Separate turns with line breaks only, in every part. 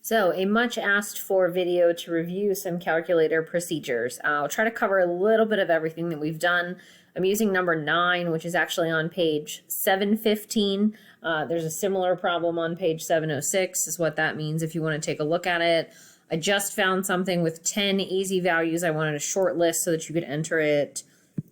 So, a much asked for video to review some calculator procedures. I'll try to cover a little bit of everything that we've done. I'm using number 9, which is actually on page 715. There's a similar problem on page 706, is what that means if you want to take a look at it. I just found something with 10 easy values. I wanted a short list so that you could enter it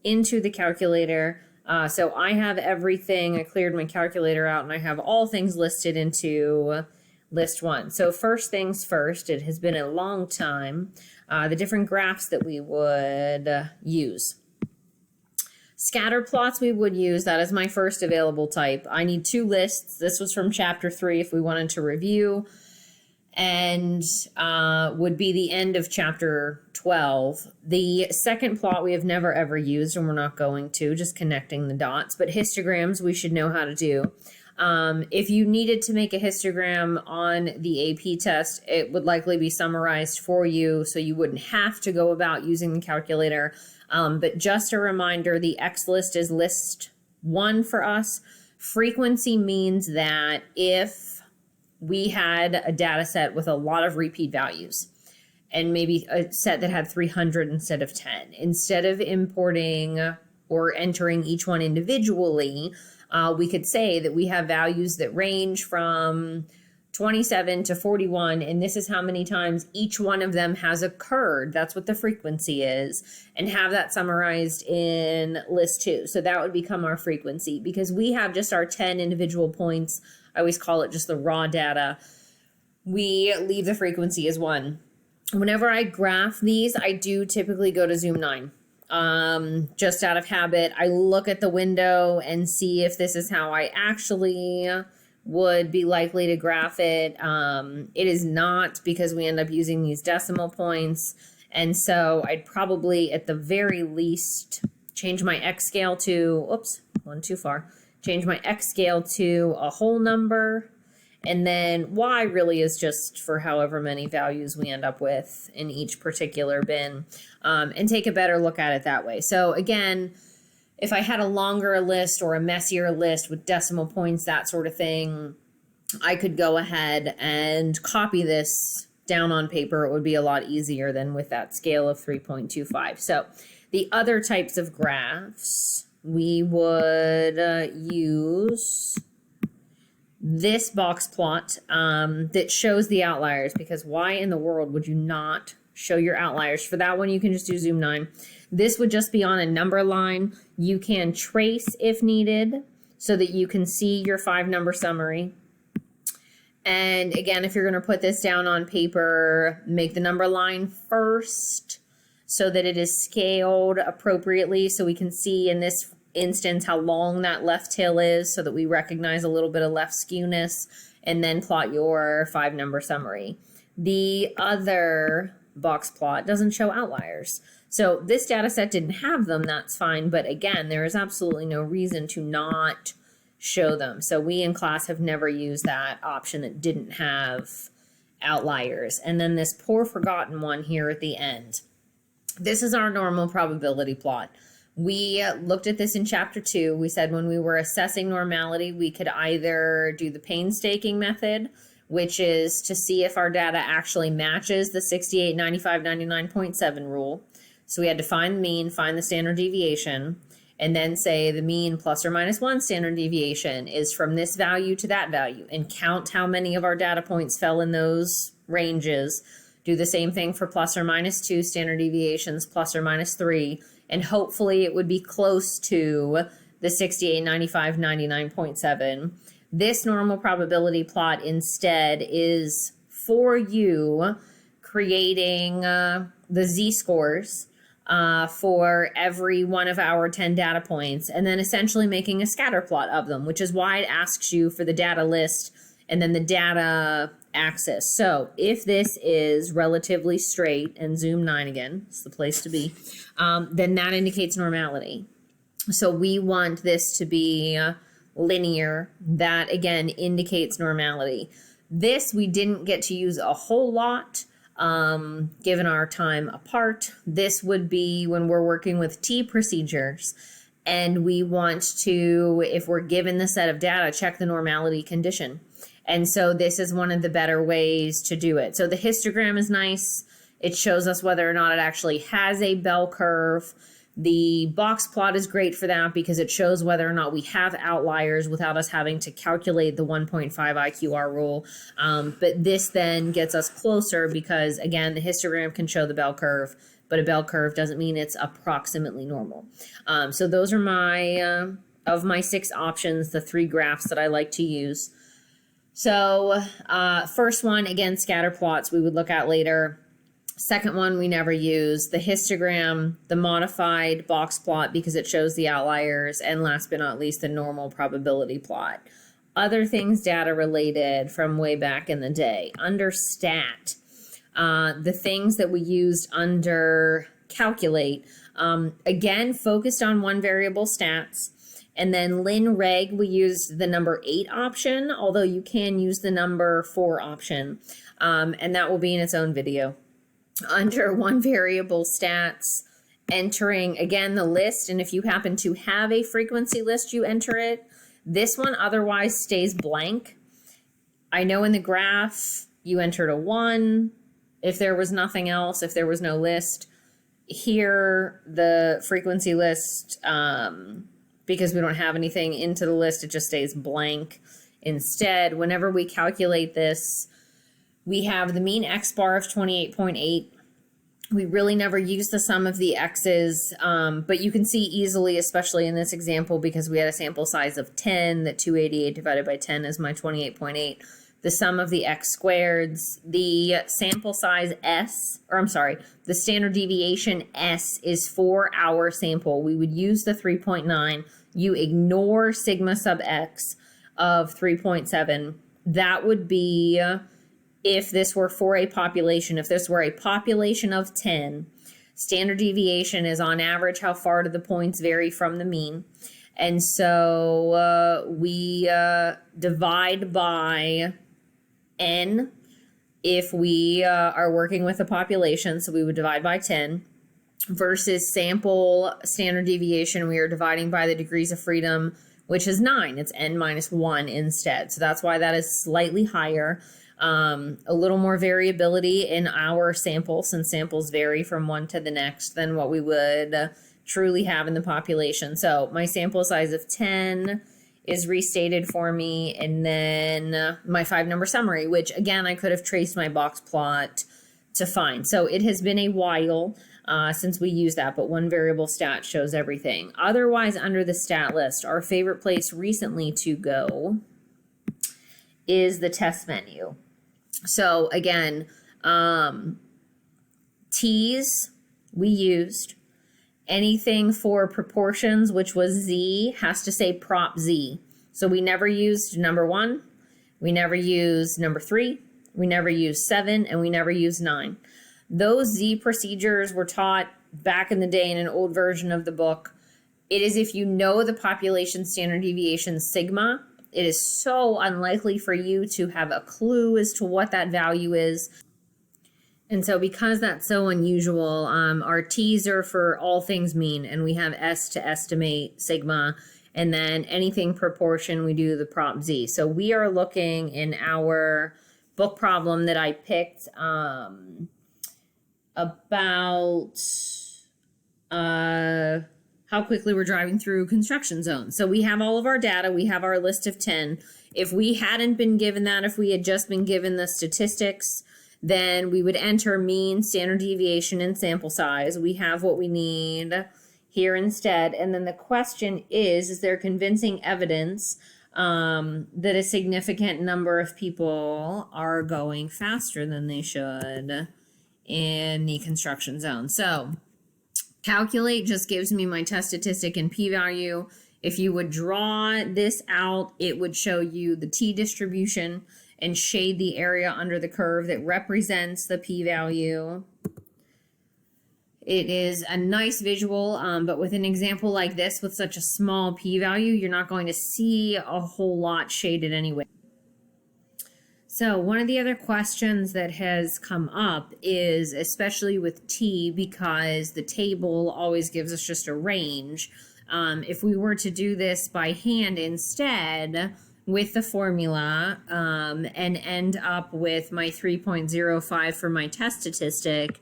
into the calculator. So I have everything. I cleared my calculator out and I have all things listed into list 1. So first things first, it has been a long time, the different graphs that we would use. Scatter plots we would use. That is my first available type. I need 2 lists. This was from chapter 3 if we wanted to review, and would be the end of chapter 12. The second plot we have never ever used, and we're not going to, just connecting the dots, but histograms we should know how to do. If you needed to make a histogram on the AP test, it would likely be summarized for you, so you wouldn't have to go about using the calculator. But just a reminder, the X list is list 1 for us. Frequency means that if we had a data set with a lot of repeat values, and maybe a set that had 300 instead of 10, instead of importing or entering each one individually, we could say that we have values that range from 27 to 41, and this is how many times each one of them has occurred. That's what the frequency is, and have that summarized in list 2. So that would become our frequency. Because we have just our 10 individual points, I always call it just the raw data, we leave the frequency as 1. Whenever I graph these, I do typically go to zoom 9. Just out of habit, I look at the window and see if this is how I actually would be likely to graph it. It is not, because we end up using these decimal points. And so I'd probably, at the very least, change my X scale to, oops, one too far, change my X scale to a whole number. And then Y really is just for however many values we end up with in each particular bin, and take a better look at it that way. So again, if I had a longer list or a messier list with decimal points, that sort of thing, I could go ahead and copy this down on paper. It would be a lot easier than with that scale of 3.25. So the other types of graphs, we would use this box plot that shows the outliers, because why in the world would you not show your outliers? For that one, you can just do zoom 9. This would just be on a number line. You can trace if needed so that you can see your 5-number summary. And again, if you're going to put this down on paper, make the number line first so that it is scaled appropriately, so we can see in this instance how long that left tail is, so that we recognize a little bit of left skewness, and then plot your 5-number summary. The other box plot doesn't show outliers. So this data set didn't have them, that's fine, but again, there is absolutely no reason to not show them. So we in class have never used that option that didn't have outliers. And then this poor forgotten one here at the end. This is our normal probability plot. We looked at this in chapter 2. We said when we were assessing normality, we could either do the painstaking method, which is to see if our data actually matches the 68, 95, 99.7 rule. So we had to find the mean, find the standard deviation, and then say the mean plus or minus 1 standard deviation is from this value to that value, and count how many of our data points fell in those ranges. Do the same thing for plus or minus 2 standard deviations, plus or minus 3, and hopefully it would be close to the 68, 95, 99.7. This normal probability plot instead is for you creating the z-scores for every one of our 10 data points, and then essentially making a scatter plot of them, which is why it asks you for the data list and then the data axis. So if this is relatively straight, and zoom 9 again, it's the place to be, then that indicates normality. So we want this to be linear. That again indicates normality. This we didn't get to use a whole lot given our time apart. This would be when we're working with T procedures and we want to, if we're given the set of data, check the normality condition. And so this is one of the better ways to do it. So the histogram is nice. It shows us whether or not it actually has a bell curve. The box plot is great for that because it shows whether or not we have outliers without us having to calculate the 1.5 IQR rule. But this then gets us closer because, again, the histogram can show the bell curve, but a bell curve doesn't mean it's approximately normal. So those are of my 6 options, the 3 graphs that I like to use. So first one, again, scatter plots we would look at later. Second one we never use, the histogram, the modified box plot because it shows the outliers, and last but not least, the normal probability plot. Other things data related from way back in the day. Under stat, the things that we used under calculate, again, focused on one variable stats. And then lin reg, we used the number 8 option, although you can use the number 4 option. And that will be in its own video. Under one variable stats, entering, again, the list. And if you happen to have a frequency list, you enter it. This one otherwise stays blank. I know in the graph, you entered a 1. If there was nothing else, if there was no list. Here, the frequency list, because we don't have anything into the list, it just stays blank. Instead, whenever we calculate this, we have the mean X bar of 28.8. We really never use the sum of the X's, but you can see easily, especially in this example, because we had a sample size of 10, that 288 divided by 10 is my 28.8. The sum of the X squareds, the sample size S, or I'm sorry, the standard deviation S is for our sample. We would use the 3.9. You ignore sigma sub X of 3.7. That would be if this were for a population. If this were a population of 10, standard deviation is on average how far do the points vary from the mean. And so we divide by n if we are working with a population, so we would divide by 10, versus sample standard deviation, we are dividing by the degrees of freedom, which is 9. It's n minus 1 instead. So that's why that is slightly higher. A little more variability in our sample, since samples vary from one to the next, than what we would truly have in the population. So my sample size of 10 is restated for me, and then my 5-number summary, which again, I could have traced my box plot to find. So it has been a while since we used that, but one variable stat shows everything. Otherwise, under the stat list, our favorite place recently to go is the test menu. So again, T's we used. Anything for proportions, which was Z, has to say prop Z. So we never used number 1, we never used number 3, we never used 7, and we never used 9. Those Z procedures were taught back in the day in an old version of the book. It is if you know the population standard deviation sigma, it is so unlikely for you to have a clue as to what that value is. And so because that's so unusual, our T's are for all things mean, and we have S to estimate sigma, and then anything proportion, we do the prop Z. So we are looking in our book problem that I picked about how quickly we're driving through construction zones. So we have all of our data. We have our list of 10. If we hadn't been given that, if we had just been given the statistics, then we would enter mean, standard deviation, and sample size. We have what we need here instead. And then the question is there convincing evidence that a significant number of people are going faster than they should in the construction zone? So calculate just gives me my test statistic and p-value. If you would draw this out, it would show you the t-distribution and shade the area under the curve that represents the p-value. It is a nice visual, but with an example like this, with such a small p-value, you're not going to see a whole lot shaded anyway. So one of the other questions that has come up is, especially with T, because the table always gives us just a range, if we were to do this by hand instead, with the formula and end up with my 3.05 for my test statistic,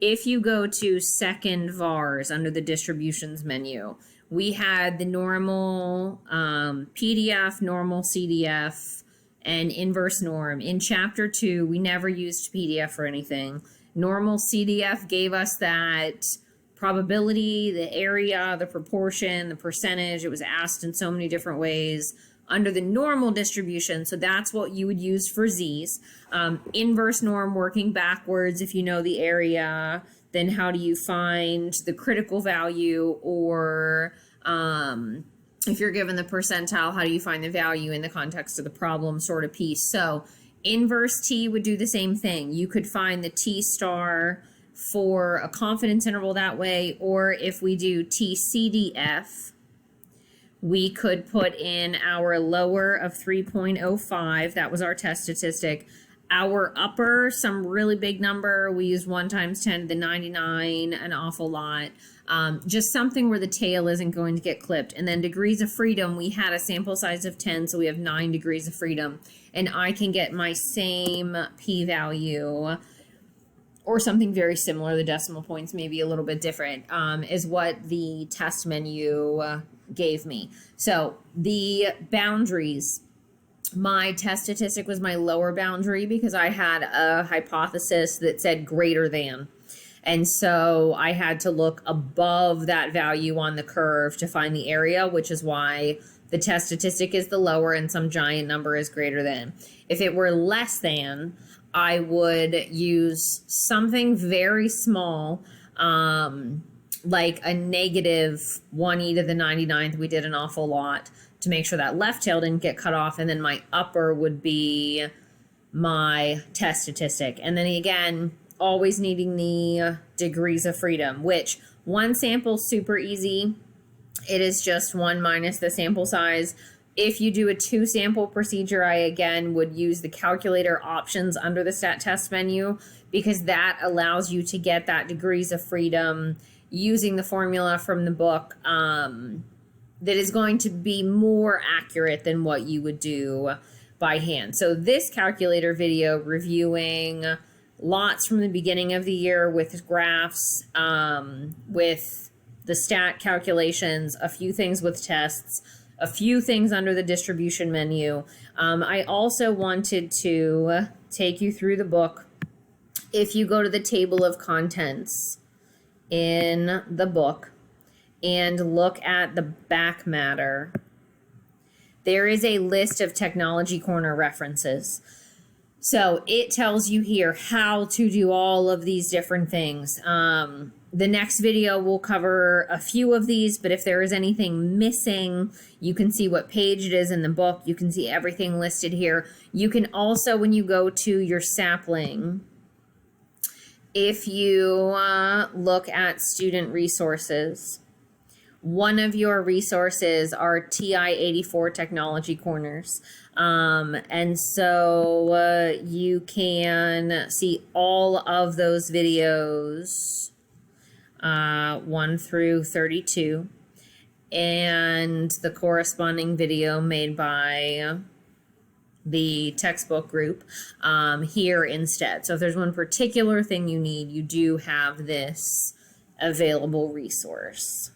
if you go to second vars under the distributions menu, we had the normal PDF, normal CDF, and inverse norm. In chapter 2, we never used PDF for anything. Normal CDF gave us that probability, the area, the proportion, the percentage. It was asked in so many different ways under the normal distribution. So that's what you would use for Z's. Inverse norm, working backwards, if you know the area, then how do you find the critical value? Or if you're given the percentile, how do you find the value in the context of the problem sort of piece? So inverse T would do the same thing. You could find the T star for a confidence interval that way, or if we do TCDF, we could put in our lower of 3.05. That was our test statistic. Our upper, some really big number. We used 1 times 10 to the 99, an awful lot. Just something where the tail isn't going to get clipped. And then degrees of freedom, we had a sample size of 10, so we have 9 degrees of freedom. And I can get my same p-value or something very similar. The decimal points may be a little bit different, is what the test menu gave me. So the boundaries, my test statistic was my lower boundary because I had a hypothesis that said greater than. And so I had to look above that value on the curve to find the area, which is why the test statistic is the lower and some giant number is greater than. If it were less than, I would use something very small, like a negative 1e to the 99th. We did an awful lot to make sure that left tail didn't get cut off. And then my upper would be my test statistic. And then again, always needing the degrees of freedom, which one sample super easy. It is just 1 minus the sample size. If you do a 2 sample procedure, I again would use the calculator options under the stat test menu because that allows you to get that degrees of freedom using the formula from the book that is going to be more accurate than what you would do by hand. So this calculator video reviewing lots from the beginning of the year with graphs, with the stat calculations, a few things with tests, a few things under the distribution menu. I also wanted to take you through the book. If you go to the table of contents in the book and look at the back matter, there is a list of Technology Corner references. So it tells you here how to do all of these different things. The next video will cover a few of these, but if there is anything missing, you can see what page it is in the book. You can see everything listed here. You can also, when you go to your sapling, if you look at student resources, one of your resources are TI-84 Technology Corners. And so you can see all of those videos, 1 through 32, and the corresponding video made by the textbook group here instead. So if there's one particular thing you need, you do have this available resource.